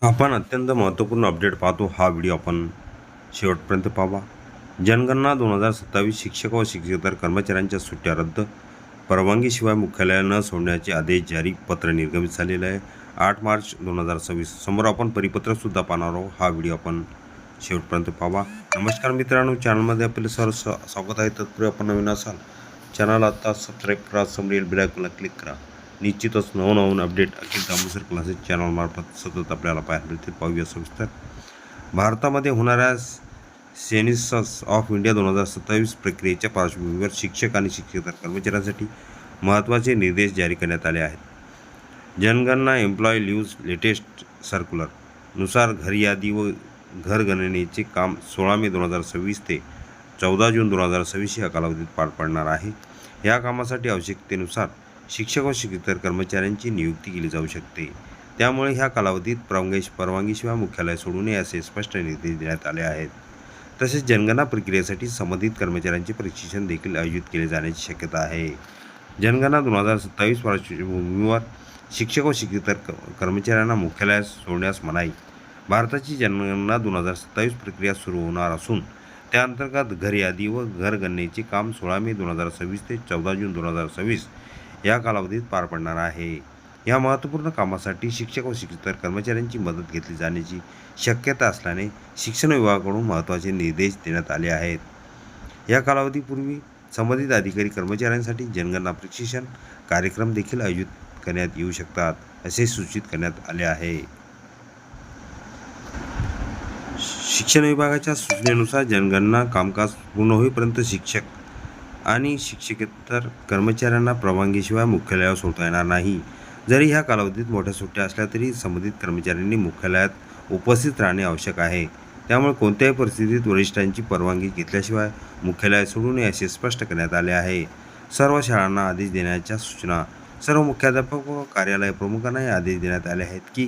आपण अत्यंत महत्त्वपूर्ण अपडेट पाहतो. हा व्हिडिओ आपण शेवटपर्यंत पाहावा. जनगणना 2027 शिक्षक व शिक्षकेतर कर्मचाऱ्यांच्या सुट्ट्या रद्द. परवानगीशिवाय मुख्यालय न सोडण्याचे आदेश जारी. पत्र निर्गमित झालेलं आहे 8 मार्च 2026. समोर आपण परिपत्रकसुद्धा पाहणार आहोत. हा व्हिडिओ आपण शेवटपर्यंत पाहावा. नमस्कार मित्रांनो, चॅनलमध्ये आपले स्वागत आहे. तत्पूर्वी आपण नवीन असाल चॅनल आता सबस्क्राईब करा, समोरील बेल आयकॉनला क्लिक करा. निश्चितच नवनवीन अपडेट अखिल तांबूसर क्लासेस चॅनलमार्फत सतत आपल्याला पाहायला मिळतील. पाहूया सविस्तर. भारतामध्ये होणाऱ्या सेन्सस ऑफ इंडिया 2027 प्रक्रियेच्या पार्श्वभूमीवर शिक्षक आणि शिक्षकेतर कर्मचाऱ्यांसाठी महत्त्वाचे निर्देश जारी करण्यात आले आहेत. जनगणना एम्प्लॉई लिव्ज लेटेस्ट सर्क्युलर नुसार घर यादी व घर गणनेचे काम 16 मे 2026 ते 14 जून 2026 या कालावधीत पार पडणार आहे. या कामासाठी आवश्यकतेनुसार शिक्षक व शिक्षकेतर कर्मचाऱ्यांची नियुक्ती केली जाऊ शकते. त्यामुळे ह्या कालावधीत परवानगीशिवाय मुख्यालय सोडू नये असे स्पष्ट निर्देश देण्यात आले आहेत. तसेच जनगणना प्रक्रियेसाठी संबंधित कर्मचाऱ्यांचे प्रशिक्षण देखील आयोजित केले जाण्याची शक्यता आहे. जनगणना 2027 पार्श्वभूमीवर शिक्षक व शिक्षकेतर कर्मचाऱ्यांना मुख्यालयास सोडण्यास मनाई. भारताची जनगणना 2027 प्रक्रिया सुरू होणार असून त्याअंतर्गत घर यादी व घर गणनेचे काम 16 मे 2026 ते 14 जून 2026 या कालावधीत पार पडणार आहे. या महत्त्वपूर्ण कामासाठी शिक्षक व शिक्षकेतर कर्मचाऱ्यांची मदत घेतली जाण्याची शक्यता असल्याने शिक्षण विभागाकडून महत्त्वाचे निर्देश देण्यात आले आहेत. या कालावधीपूर्वी संबंधित अधिकारी कर्मचाऱ्यांसाठी जनगणना प्रशिक्षण कार्यक्रम देखील आयोजित करण्यात येऊ शकतात असे सूचित करण्यात आले आहे. शिक्षण विभागाच्या सूचनेनुसार जनगणना कामकाज पूर्ण होईपर्यंत शिक्षक आणि शिक्षकेतर कर्मचाऱ्यांना परवानगीशिवाय मुख्यालयावर सोडता येणार नाही. जरी ह्या कालावधीत मोठ्या सुट्ट्या असल्या तरी संबंधित कर्मचाऱ्यांनी मुख्यालयात उपस्थित राहणे आवश्यक आहे. त्यामुळे कोणत्याही परिस्थितीत वरिष्ठांची परवानगी घेतल्याशिवाय मुख्यालय सोडू नये असे स्पष्ट करण्यात आले आहे. सर्व शाळांना आदेश देण्याच्या सूचना. सर्व मुख्याध्यापक व कार्यालय प्रमुखांना हे आदेश देण्यात आले आहेत की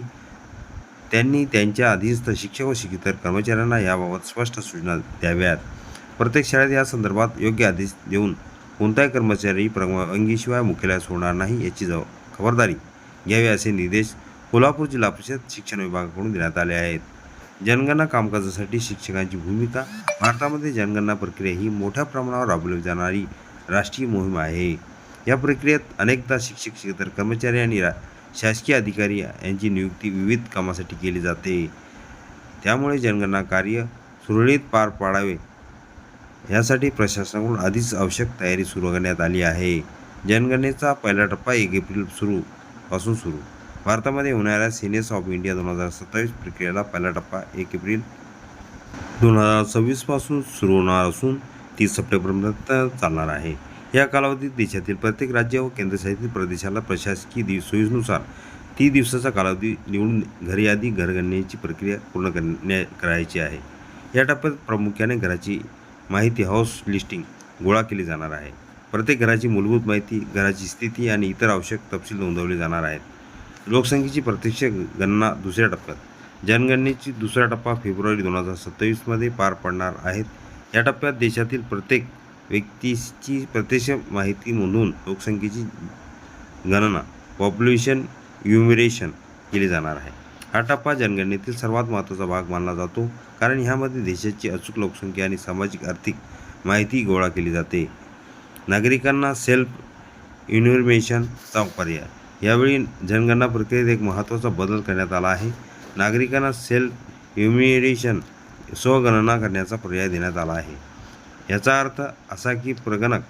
त्यांनी त्यांच्या अधीनस्थ शिक्षक व शिक्षकेतर कर्मचाऱ्यांना याबाबत स्पष्ट सूचना द्याव्यात. प्रत्येक शाळेत या संदर्भात योग्य आदेश देऊन कोणताही कर्मचारी परवानगीशिवाय मुख्यालय सोडणार नाही याची खबरदारी घ्यावी असे निर्देश कोल्हापूर जिल्हा परिषद शिक्षण विभागाकडून देण्यात आले आहेत. जनगणना कामकाजासाठी शिक्षकांची भूमिका. भारतामध्ये जनगणना प्रक्रिया ही मोठ्या प्रमाणावर राबवली जाणारी राष्ट्रीय मोहीम आहे. या प्रक्रियेत अनेकदा शिक्षक शिक्षकेतर कर्मचारी आणि शासकीय अधिकारी यांची नियुक्ती विविध कामासाठी केली जाते. त्यामुळे जनगणना कार्य सुरळीत पार पाडावे यासाठी प्रशासनाकडून आधीच आवश्यक तयारी सुरू करण्यात आली आहे. जनगणनेचा पहिला टप्पा 1 एप्रिल पासून सुरू. भारतामध्ये होणाऱ्या सेन्सस ऑफ इंडिया 2027 प्रक्रियेला पहिला टप्पा 1 एप्रिल 2026 पासून सुरू होणार असून 30 सप्टेंबरपर्यंत चालणार आहे. या कालावधीत देशातील प्रत्येक राज्य व केंद्रशासित प्रदेशाला प्रशासकीय सोयीनुसार 30 दिवसाचा कालावधी निवडून घर यादी घरगणनेची प्रक्रिया पूर्ण करायची आहे. या टप्प्यात प्रामुख्याने घराची माहिती हाऊस लिस्टिंग गोळा केली जाणार आहे. प्रत्येक घराची मूलभूत माहिती, घराची स्थिती आणि इतर आवश्यक तपशील नोंदवले जाणार आहेत. लोकसंख्येची प्रत्यक्ष गणना दुसऱ्या टप्प्यात. जनगणनेची दुसरा टप्पा फेब्रुवारी 2027 पार पडणार आहेत. या टप्प्यात देशातील प्रत्येक व्यक्तीची प्रत्यक्ष माहिती नोंदवून लोकसंख्येची गणना पॉप्युलेशन इन्युमरेशन केली जाणार आहे. हा टप्पा जनगणनेतील सर्वात महत्त्वाचा भाग मानला जातो कारण ह्यामध्ये देशाची अचूक लोकसंख्या आणि सामाजिक आर्थिक माहिती गोळा केली जाते. नागरिकांना सेल्फ इन्फॉर्मेशनचा पर्याय. यावेळी जनगणना प्रक्रियेत एक महत्त्वाचा बदल करण्यात आला आहे. नागरिकांना सेल्फ इन्युमरेशन स्वगणना करण्याचा पर्याय देण्यात आला आहे. याचा अर्थ असा की प्रगणक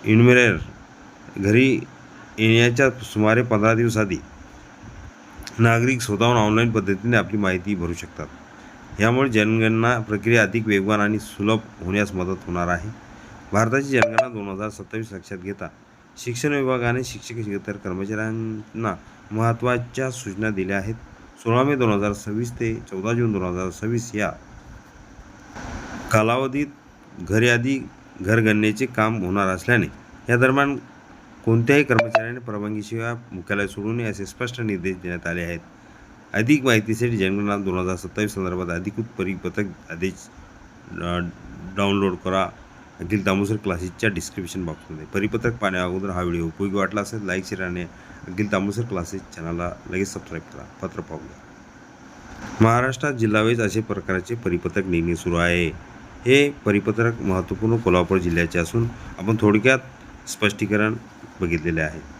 इन्युमरेटर घरी येण्याच्या सुमारे 15 दिवस आधी नागरिक स्वतःहून ऑनलाईन पद्धतीने आपली माहिती भरू शकतात. यामुळे जनगणना प्रक्रिया अधिक वेगवान आणि सुलभ होण्यास मदत होणार आहे. भारताची जनगणना 2027 लक्षात घेता शिक्षण विभागाने शिक्षक शिक्षकेतर कर्मचाऱ्यांना महत्त्वाच्या सूचना दिल्या आहेत. 16 मे 2026 ते 14 जून 2026 या कालावधीत घर यादी घर गणनेचे काम होणार असल्याने या दरम्यान कोणत्याही कर्मचाऱ्याने परवानगीशिवाय मुख्यालय सोडू नये असे स्पष्ट निर्देश देण्यात आले आहेत. अधिक माहितीसाठी जनगणना 2027 संदर्भात अधिकृत परिपत्रक आदेश डाउनलोड करा अखिल तांबूसर क्लासेसच्या डिस्क्रिप्शन बॉक्समध्ये. परिपत्रक पाहण्या अगोदर हा व्हिडिओ उपयोगी वाटला असेल लाईक शेअर आणि अखिल तांबूसर क्लासेस चॅनलला लगेच सबस्क्राईब करा. पत्र पाहूया. महाराष्ट्रात जिल्हावाईज असे प्रकारचे परिपत्रक नेहमी सुरू आहे. हे परिपत्रक महत्त्वपूर्ण कोल्हापूर जिल्ह्याचे असून आपण थोडक्यात स्पष्टीकरण बघितलेले आहे.